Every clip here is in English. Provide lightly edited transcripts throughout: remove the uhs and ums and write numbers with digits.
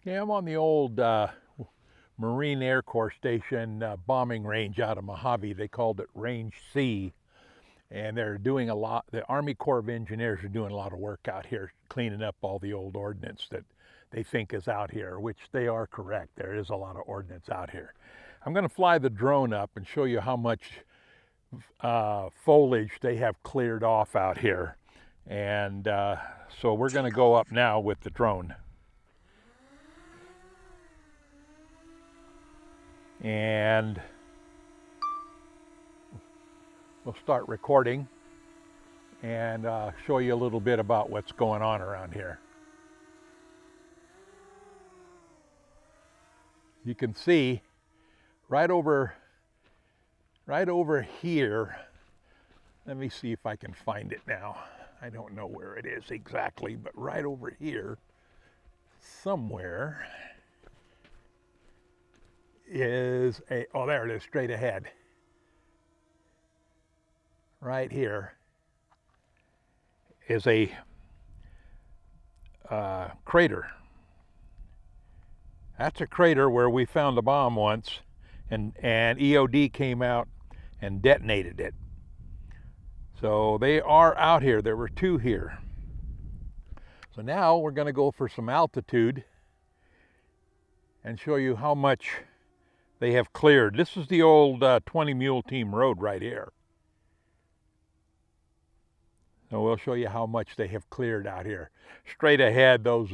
Yeah, I'm on the old Marine Air Corps Station bombing range out of Mojave. They called it Range C. And they're doing a lot, the Army Corps of Engineers are doing a lot of work out here, cleaning up all the old ordnance that they think is out here, which they are correct. There is a lot of ordnance out here. I'm going to fly the drone up and show you how much foliage they have cleared off out here. And so we're going to go up now with the drone. And we'll start recording and show you a little bit about what's going on around here. You can see right over here. Let me see if I can find it now. I don't know where it is exactly, but right over here somewhere is a, oh, there it is, straight ahead. Right here is a crater. That's a crater where we found a bomb once, and EOD came out and detonated it. So they are out here. There were two here. So now we're going to go for some altitude and show you how much they have cleared. This is the old 20 Mule Team Road right here. So we'll show you how much they have cleared out here. Straight ahead, those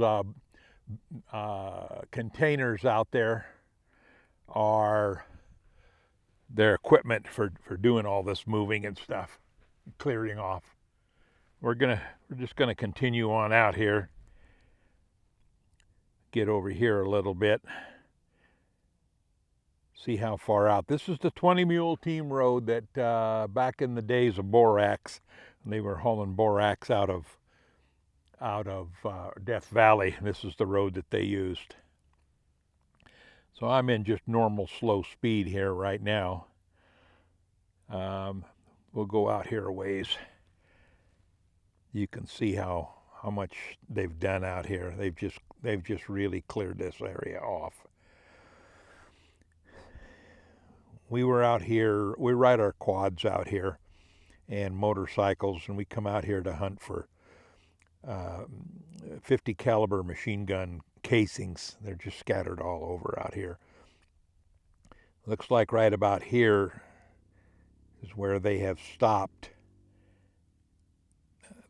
containers out there are their equipment for doing all this moving and stuff, clearing off. We're just gonna continue on out here. Get over here a little bit. See how far out. This is the 20 Mule Team Road that back in the days of borax, they were hauling borax out of Death Valley. This is the road that they used. So I'm in just normal slow speed here right now. We'll go out here a ways. You can see how much they've done out here. They've just really cleared this area off. We were out here, we ride our quads out here and motorcycles, and we come out here to hunt for 50 caliber machine gun casings. They're just scattered all over out here. Looks like right about here is where they have stopped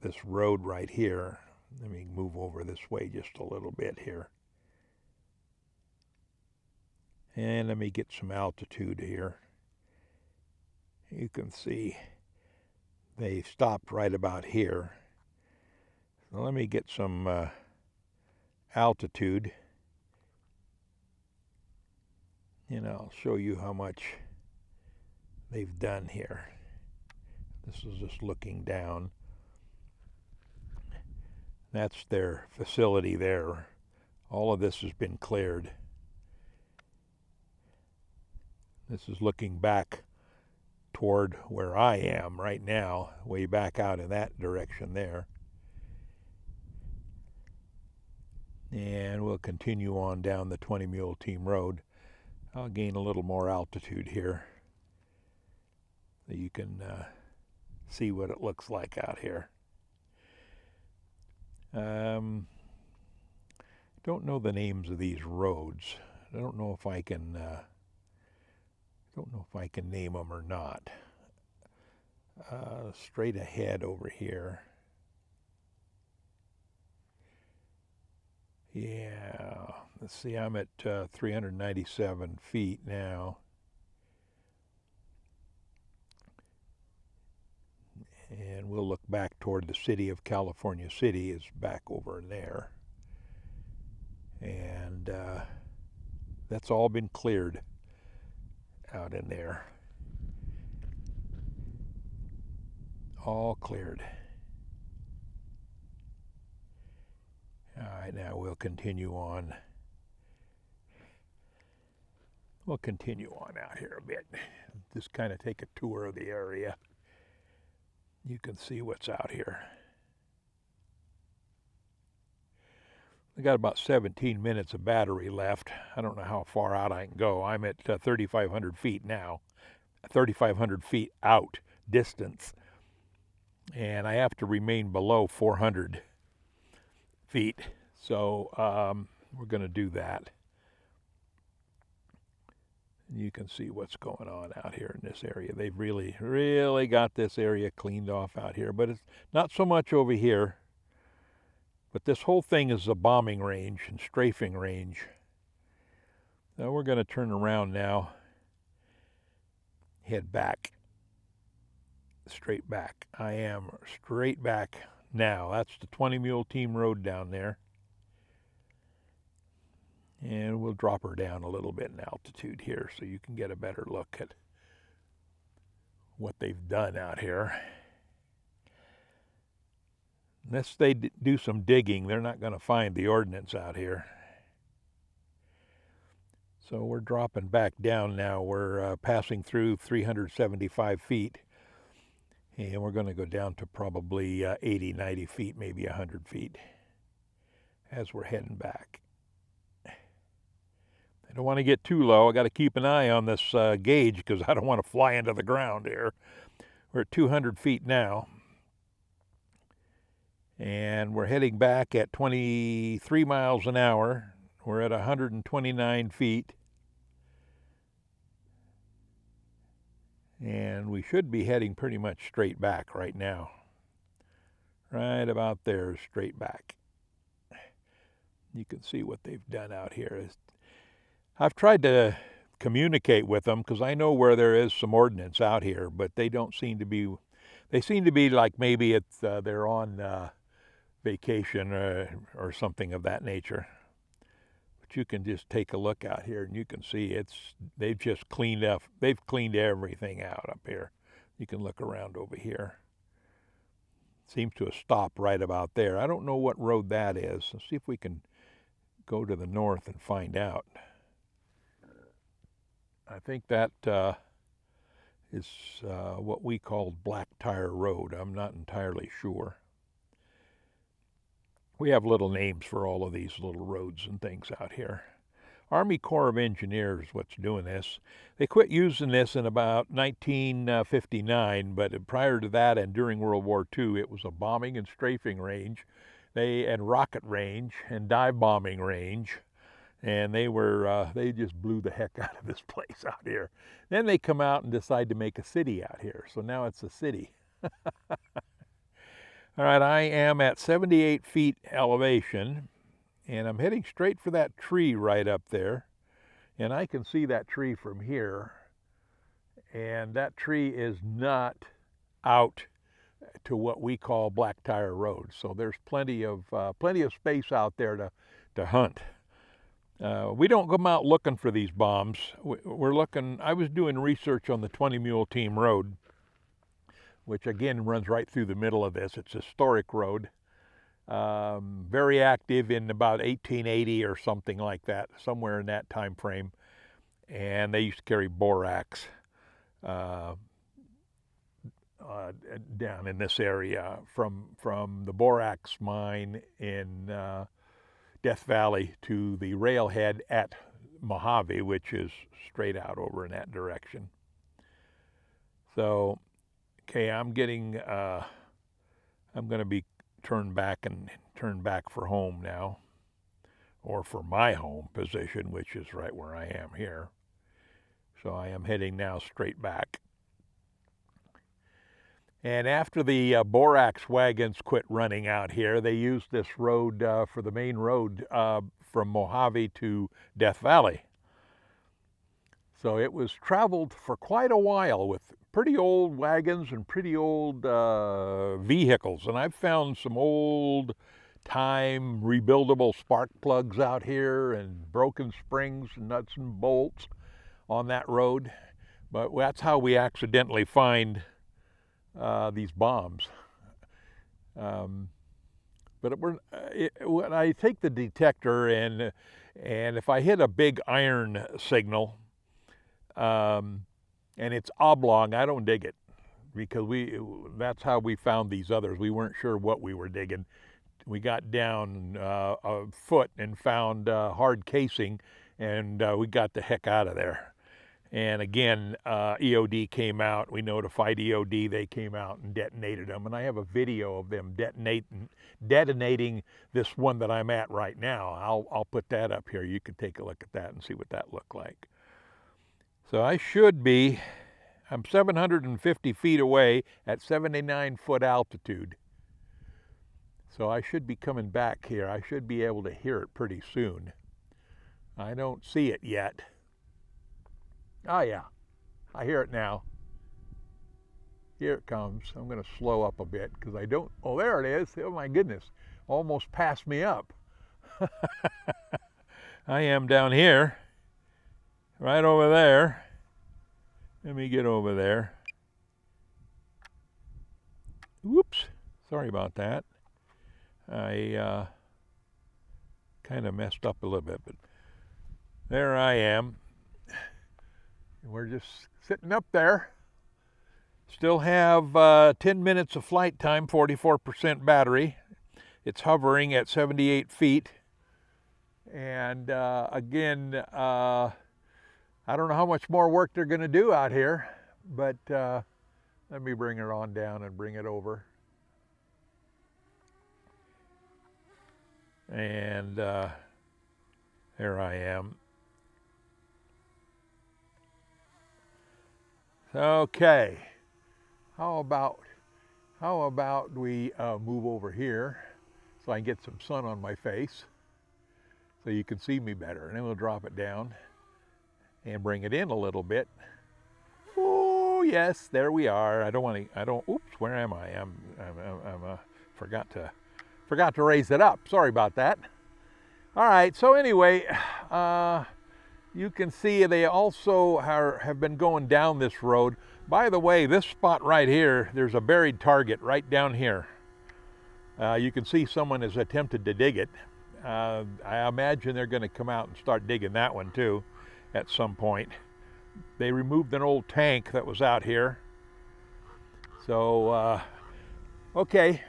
this road right here. Let me move over this way just a little bit here. And let me get some altitude here. You can see they stopped right about here. So let me get some altitude, and I'll show you how much they've done here. This is just looking down. That's their facility there. All of this has been cleared. This is looking back toward where I am right now, way back out in that direction there. And we'll continue on down the 20 Mule Team Road. I'll gain a little more altitude here so you can see what it looks like out here. Don't know the names of these roads. I don't know if I can name them or not. Straight ahead over here. Yeah, let's see, I'm at 397 feet now. And we'll look back toward the city of California City is back over in there. And that's all been cleared out in there. All cleared. All right, now we'll continue on. We'll continue on out here a bit. Just kind of take a tour of the area. You can see what's out here. I got about 17 minutes of battery left. I don't know how far out I can go. I'm at 3,500 feet now, 3,500 feet out distance, and I have to remain below 400 feet. So we're going to do that. You can see what's going on out here in this area. They've really, really got this area cleaned off out here, but it's not so much over here. But this whole thing is a bombing range and strafing range. Now we're going to turn around now, head back, straight back. I am straight back now. That's the 20 Mule Team Road down there. And we'll drop her down a little bit in altitude here so you can get a better look at what they've done out here. Unless they do some digging, they're not going to find the ordnance out here. So we're dropping back down now. We're passing through 375 feet. And we're going to go down to probably 80, 90 feet, maybe 100 feet as we're heading back. I don't want to get too low. I got to keep an eye on this gauge because I don't want to fly into the ground here. We're at 200 feet now. And we're heading back at 23 miles an hour. We're at 129 feet. And we should be heading pretty much straight back right now. Right about there, straight back. You can see what they've done out here. I've tried to communicate with them because I know where there is some ordnance out here, but they don't seem to be, they seem to be like maybe it's, they're on vacation or something of that nature. But you can just take a look out here and you can see they've just cleaned up, they've cleaned everything out up here. You can look around over here. Seems to have stopped right about there. I don't know what road that is. Let's see if we can go to the north and find out. I think that is what we called Black Tire Road. I'm not entirely sure. We have little names for all of these little roads and things out here. Army Corps of Engineers is what's doing this. They quit using this in about 1959, but prior to that and during World War II, it was a bombing and strafing range, and rocket range and dive bombing range. And they just blew the heck out of this place out here. Then they come out and decide to make a city out here. So now it's a city. All right, I am at 78 feet elevation, and I'm heading straight for that tree right up there. And I can see that tree from here. And that tree is not out to what we call Black Tire Road. So there's plenty of space out there to hunt. We don't come out looking for these bombs. We're looking, I was doing research on the 20 Mule Team Road, which again runs right through the middle of this. It's a historic road, very active in about 1880 or something like that, somewhere in that time frame. And they used to carry borax down in this area from the borax mine in Death Valley to the railhead at Mojave, which is straight out over in that direction. So, okay, I'm going to be turned back for home now, or for my home position, which is right where I am here. So I am heading now straight back. And after the borax wagons quit running out here, they used this road for the main road from Mojave to Death Valley. So it was traveled for quite a while with pretty old wagons and pretty old vehicles. And I've found some old time rebuildable spark plugs out here and broken springs and nuts and bolts on that road. But that's how we accidentally find these bombs. But when I take the detector and if I hit a big iron signal and it's oblong, I don't dig it, because that's how we found these others. We weren't sure what we were digging. down a foot and found hard casing, and we got the heck out of there. And again, EOD came out. We notified EOD. They came out and detonated them. And I have a video of them detonating this one that I'm at right now. I'll put that up here. You can take a look at that and see what that looked like. So I'm 750 feet away at 79-foot altitude. So I should be coming back here. I should be able to hear it pretty soon. I don't see it yet. Oh yeah, I hear it now. Here it comes. I'm going to slow up a bit because I don't, oh there it is. Oh my goodness, almost passed me up. I am down here, right over there. Let me get over there. Whoops, sorry about that. I kind of messed up a little bit, but there I am. We're just sitting up there. Still have 10 minutes of flight time, 44% battery. It's hovering at 78 feet. And again, I don't know how much more work they're going to do out here, but let me bring her on down and bring it over. And there I am. Okay, how about we move over here so I can get some sun on my face so you can see me better, and then we'll drop it down and bring it in a little bit. Oh yes, there we are. Oops, where am I? Forgot to raise it up. Sorry about that. All right, so anyway, you can see they also have been going down this road. By the way, this spot right here, there's a buried target right down here. You can see someone has attempted to dig it. I imagine they're going to come out and start digging that one too at some point. They removed an old tank that was out here. So, okay.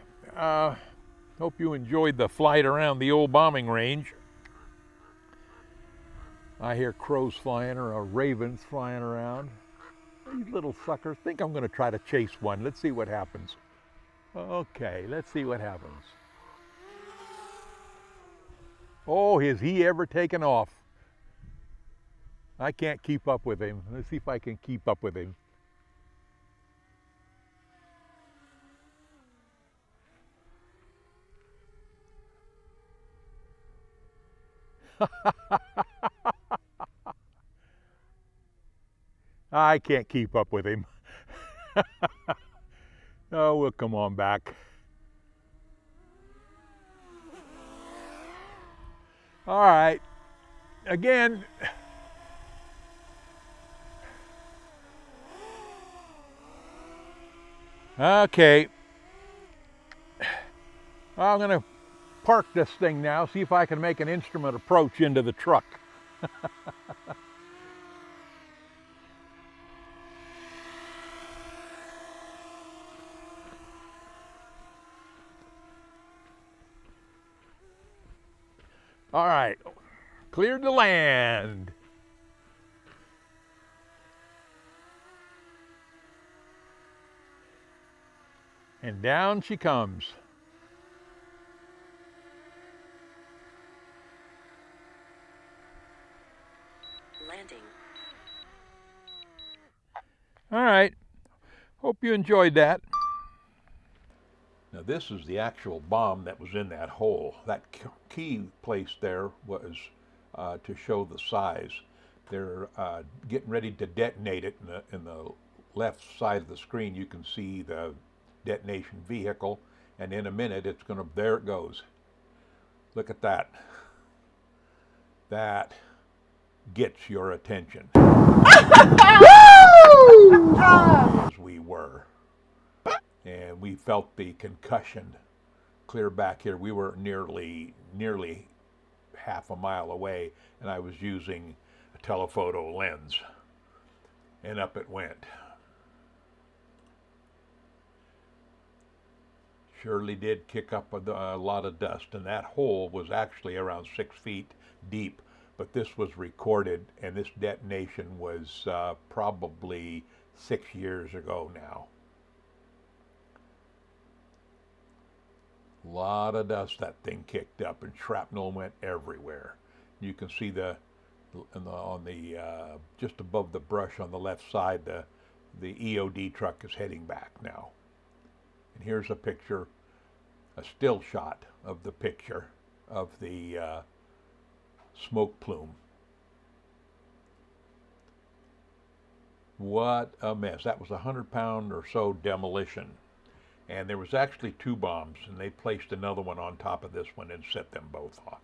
Hope you enjoyed the flight around the old bombing range. I hear crows flying or ravens flying around. These little suckers. Think I'm going to try to chase one. Let's see what happens. Okay, let's see what happens. Oh, has he ever taken off? I can't keep up with him. Let's see if I can keep up with him. I can't keep up with him. Oh, we'll come on back. All right. Again, okay. I'm going to park this thing now, see if I can make an instrument approach into the truck. All right, cleared the land. And down she comes. Landing. All right, hope you enjoyed that. Now this is the actual bomb that was in that hole. That key placed there was to show the size. They're getting ready to detonate it. In the left side of the screen you can see the detonation vehicle, and in a minute it's going to, there it goes. Look at that. That gets your attention. As we were. And we felt the concussion clear back here. We were nearly half a mile away, and I was using a telephoto lens, and up it went. surely did kick up a lot of dust, and that hole was actually around 6 feet deep. But this was recorded, and this detonation was probably 6 years ago now. A lot of dust that thing kicked up, and shrapnel went everywhere. You can see on the just above the brush on the left side, the EOD truck is heading back now. And here's a picture, a still shot of the picture of the smoke plume. What a mess. That was a 100-pound or so demolition. And there was actually 2 bombs, and they placed another one on top of this one and set them both off.